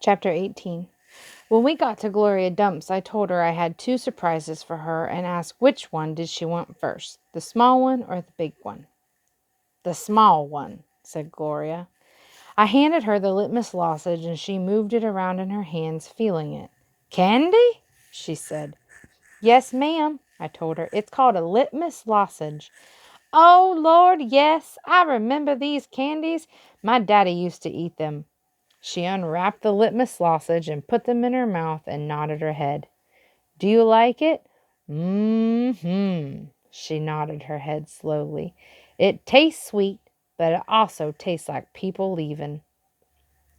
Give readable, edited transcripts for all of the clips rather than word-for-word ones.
Chapter 18. When we got to Gloria Dump's, I told her I had 2 surprises for her and asked which one did she want first, the small one or the big one. The small one, said Gloria. I handed her the litmus lozenge and she moved it around in her hands, feeling it. Candy? She said. Yes, ma'am, I told her. It's called a litmus lozenge. Oh, Lord, yes, I remember these candies. My daddy used to eat them. She unwrapped the litmus lozenge and put them in her mouth and nodded her head. Do you like it? Mm-hmm. She nodded her head slowly. It tastes sweet, but it also tastes like people leaving.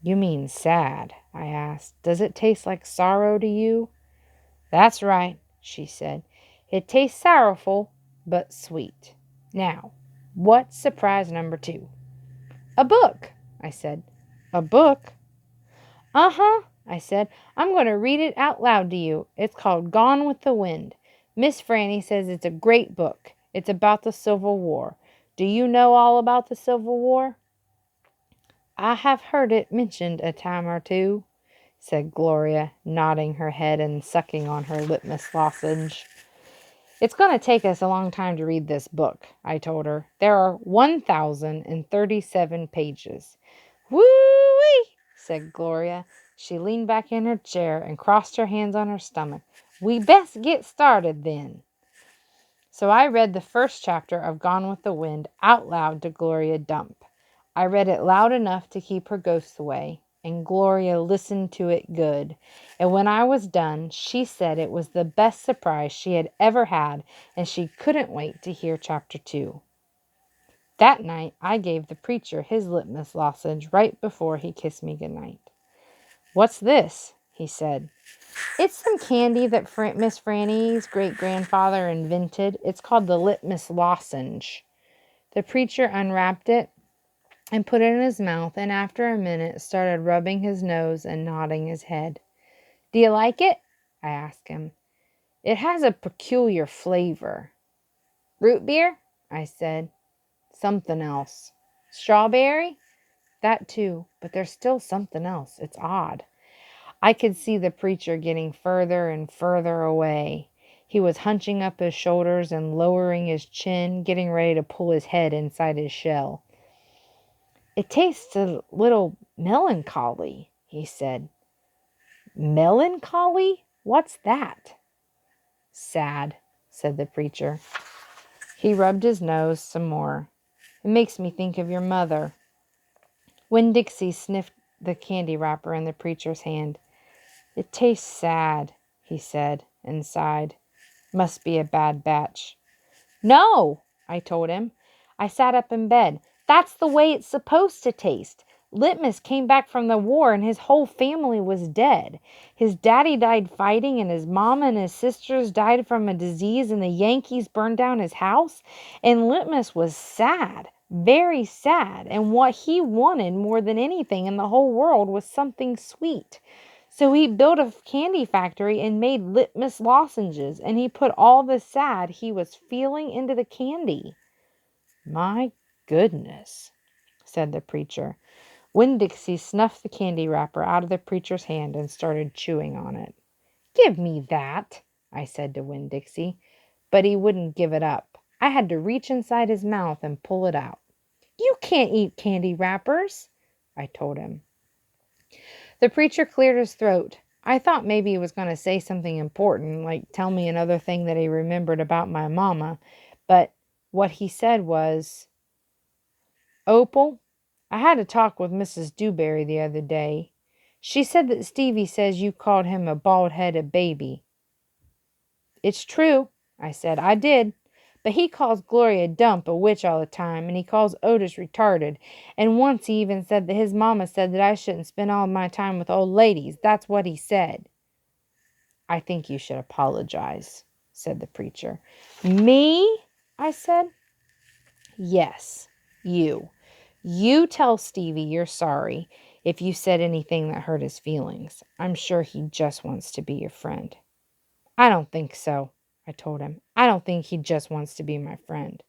You mean sad? I asked. Does it taste like sorrow to you? That's right, she said. It tastes sorrowful, but sweet. Now, what's surprise number 2? A book, I said. A book? Uh-huh, I said. I'm going to read it out loud to you. It's called Gone with the Wind. Miss Franny says it's a great book. It's about the Civil War. Do you know all about the Civil War? I have heard it mentioned a time or two, said Gloria, nodding her head and sucking on her litmus lozenge. It's going to take us a long time to read this book, I told her. There are 1,037 pages. Woo-wee, said Gloria. She leaned back in her chair and crossed her hands on her stomach. We best get started then. So I read the first chapter of Gone with the Wind out loud to Gloria Dump. I read it loud enough to keep her ghosts away, and Gloria listened to it good. And when I was done, she said it was the best surprise she had ever had, and she couldn't wait to hear chapter 2. That night, I gave the preacher his litmus lozenge right before he kissed me goodnight. What's this? He said. It's some candy that Miss Franny's great-grandfather invented. It's called the litmus lozenge. The preacher unwrapped it and put it in his mouth, and after a minute started rubbing his nose and nodding his head. Do you like it? I asked him. It has a peculiar flavor. Root beer? I said. Something else. Strawberry? That too, but there's still something else. It's odd. I could see the preacher getting further and further away. He was hunching up his shoulders and lowering his chin, getting ready to pull his head inside his shell. It tastes a little melancholy, he said. Melancholy? What's that? Sad, said the preacher. He rubbed his nose some more. It makes me think of your mother. When Dixie sniffed the candy wrapper in the preacher's hand. It tastes sad, he said, and sighed. Must be a bad batch. No, I told him. I sat up in bed. That's the way it's supposed to taste. Litmus came back from the war and his whole family was dead. His daddy died fighting and his mama and his sisters died from a disease and the Yankees burned down his house. And Litmus was sad, very sad. And what he wanted more than anything in the whole world was something sweet. So he built a candy factory and made litmus lozenges, and he put all the sad he was feeling into the candy. My goodness, said the preacher. Winn Dixie snuffed the candy wrapper out of the preacher's hand and started chewing on it. Give me that, I said to Winn Dixie, but he wouldn't give it up. I had to reach inside his mouth and pull it out. You can't eat candy wrappers, I told him. The preacher cleared his throat. I thought maybe he was going to say something important, like tell me another thing that he remembered about my mama, but what he said was, Opal, I had a talk with Mrs. Dewberry the other day. She said that Stevie says you called him a bald-headed baby. It's true, I said. I did. But he calls Gloria Dump a witch all the time, and he calls Otis retarded. And once he even said that his mama said that I shouldn't spend all my time with old ladies. That's what he said. I think you should apologize, said the preacher. Me? I said. Yes, you. You tell Stevie you're sorry if you said anything that hurt his feelings. I'm sure he just wants to be your friend. I don't think so, I told him. I don't think he just wants to be my friend.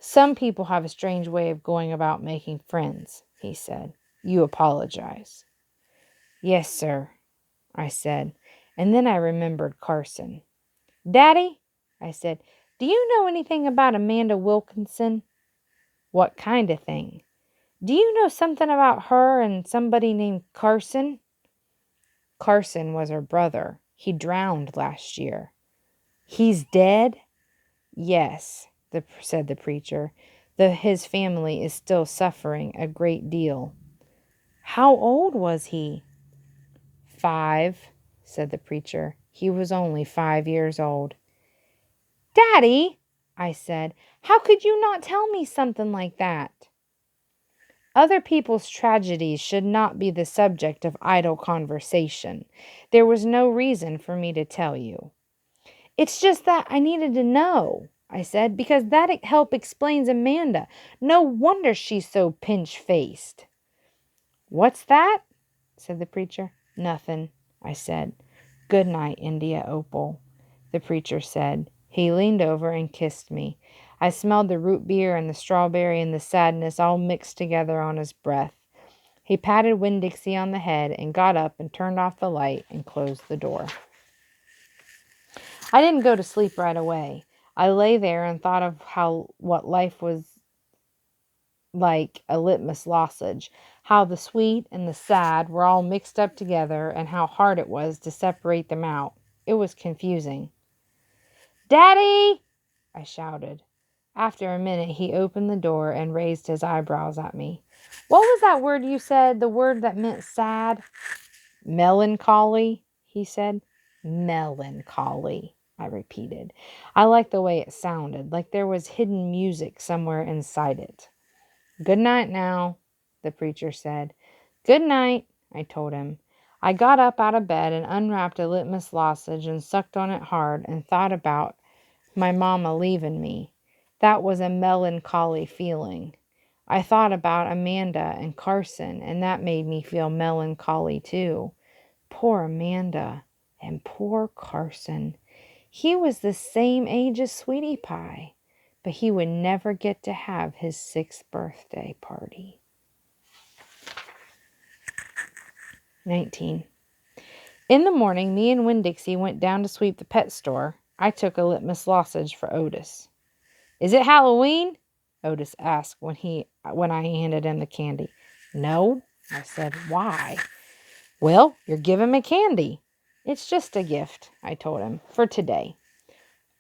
Some people have a strange way of going about making friends, he said. You apologize. Yes, sir, I said, and then I remembered Carson. Daddy, I said, do you know anything about Amanda Wilkinson? What kind of thing? Do you know something about her and somebody named Carson? Carson was her brother. He drowned last year. He's dead? Yes, said the preacher. His family is still suffering a great deal. How old was he? 5, said the preacher. He was only 5 years old. Daddy, I said, how could you not tell me something like that? Other people's tragedies should not be the subject of idle conversation. There was no reason for me to tell you. It's just that I needed to know, I said, because that help explains Amanda. No wonder she's so pinch-faced. What's that? Said the preacher. Nothing, I said. Good night, India Opal, the preacher said. He leaned over and kissed me. I smelled the root beer and the strawberry and the sadness all mixed together on his breath. He patted Winn Dixie on the head and got up and turned off the light and closed the door. I didn't go to sleep right away. I lay there and thought of what life was like a litmus lozenge, how the sweet and the sad were all mixed up together, and how hard it was to separate them out. It was confusing. Daddy! I shouted. After a minute, he opened the door and raised his eyebrows at me. What was that word you said, the word that meant sad? Melancholy, he said. Melancholy, I repeated. I liked the way it sounded, like there was hidden music somewhere inside it. Good night now, the preacher said. Good night, I told him. I got up out of bed and unwrapped a litmus lozenge and sucked on it hard and thought about my mama leaving me. That was a melancholy feeling. I thought about Amanda and Carson, and that made me feel melancholy too. Poor Amanda and poor Carson. He was the same age as Sweetie Pie, but he would never get to have his 6th birthday party. 19. In the morning, me and Winn Dixie went down to sweep the pet store. I took a litmus lozenge for Otis. Is it Halloween? Otis asked when I handed him the candy. No, I said. Why? Well, you're giving me candy. It's just a gift, I told him, for today.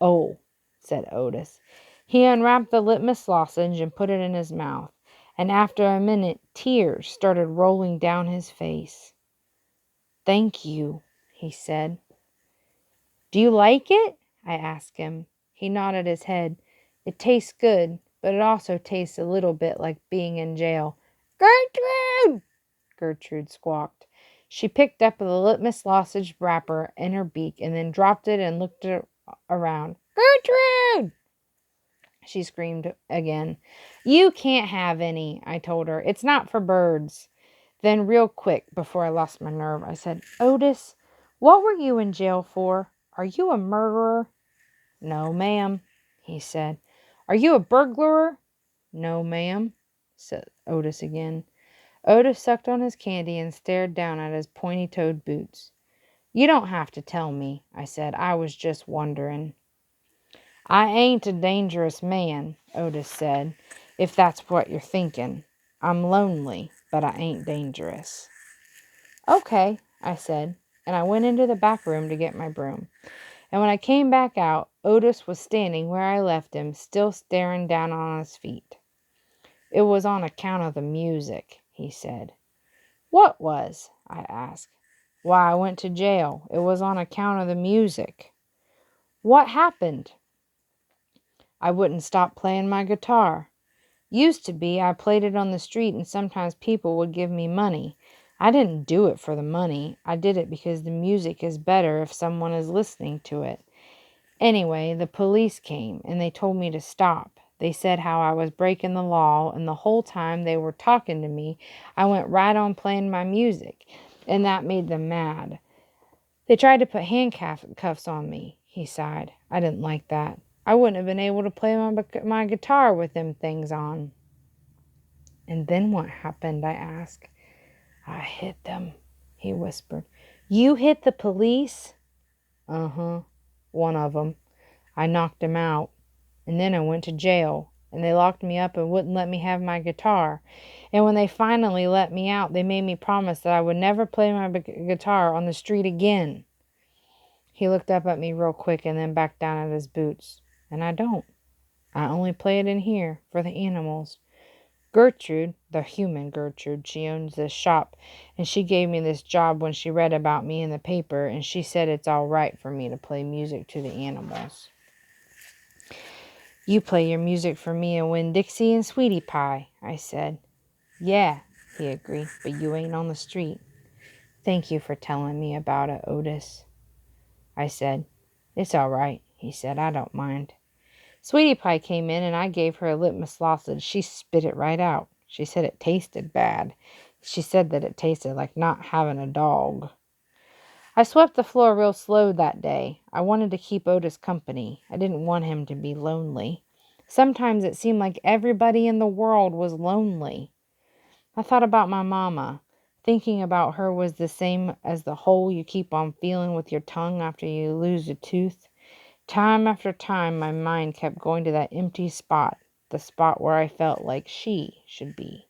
Oh, said Otis. He unwrapped the litmus lozenge and put it in his mouth, and after a minute, tears started rolling down his face. Thank you, he said. Do you like it? I asked him. He nodded his head. It tastes good, but it also tastes a little bit like being in jail. Gertrude! Gertrude squawked. She picked up the litmus lozenge wrapper in her beak and then dropped it and looked around. Gertrude! She screamed again. You can't have any, I told her. It's not for birds. Then real quick, before I lost my nerve, I said, Otis, what were you in jail for? Are you a murderer? No, ma'am, he said. Are you a burglar? No, ma'am, said Otis again. Otis sucked on his candy and stared down at his pointy-toed boots. You don't have to tell me, I said. I was just wondering. I ain't a dangerous man, Otis said, if that's what you're thinking. I'm lonely, but I ain't dangerous. Okay, I said, and I went into the back room to get my broom. And when I came back out, Otis was standing where I left him, still staring down on his feet. It was on account of the music, he said. What was? I asked. Why, I went to jail. It was on account of the music. What happened? I wouldn't stop playing my guitar. Used to be, I played it on the street and sometimes people would give me money. I didn't do it for the money. I did it because the music is better if someone is listening to it. Anyway, the police came and they told me to stop. They said how I was breaking the law, and the whole time they were talking to me, I went right on playing my music, and that made them mad. They tried to put handcuffs on me, he sighed. I didn't like that. I wouldn't have been able to play my guitar with them things on. And then what happened, I asked. I hit them, he whispered. You hit the police? Uh-huh, one of them. I knocked him out, and then I went to jail, and they locked me up and wouldn't let me have my guitar. And when they finally let me out, they made me promise that I would never play my guitar on the street again. He looked up at me real quick and then back down at his boots. And I don't. I only play it in here for the animals. Gertrude, the human Gertrude, she owns this shop, and she gave me this job when she read about me in the paper, and she said it's all right for me to play music to the animals. You play your music for me and Winn, Dixie, and Sweetie Pie, I said. Yeah, he agreed, but you ain't on the street. Thank you for telling me about it, Otis, I said. It's all right, he said. I don't mind. Sweetie Pie came in, and I gave her a litmus lozenge. She spit it right out. She said it tasted bad. She said that it tasted like not having a dog. I swept the floor real slow that day. I wanted to keep Otis company. I didn't want him to be lonely. Sometimes it seemed like everybody in the world was lonely. I thought about my mama. Thinking about her was the same as the hole you keep on feeling with your tongue after you lose a tooth. Time after time, my mind kept going to that empty spot, the spot where I felt like she should be.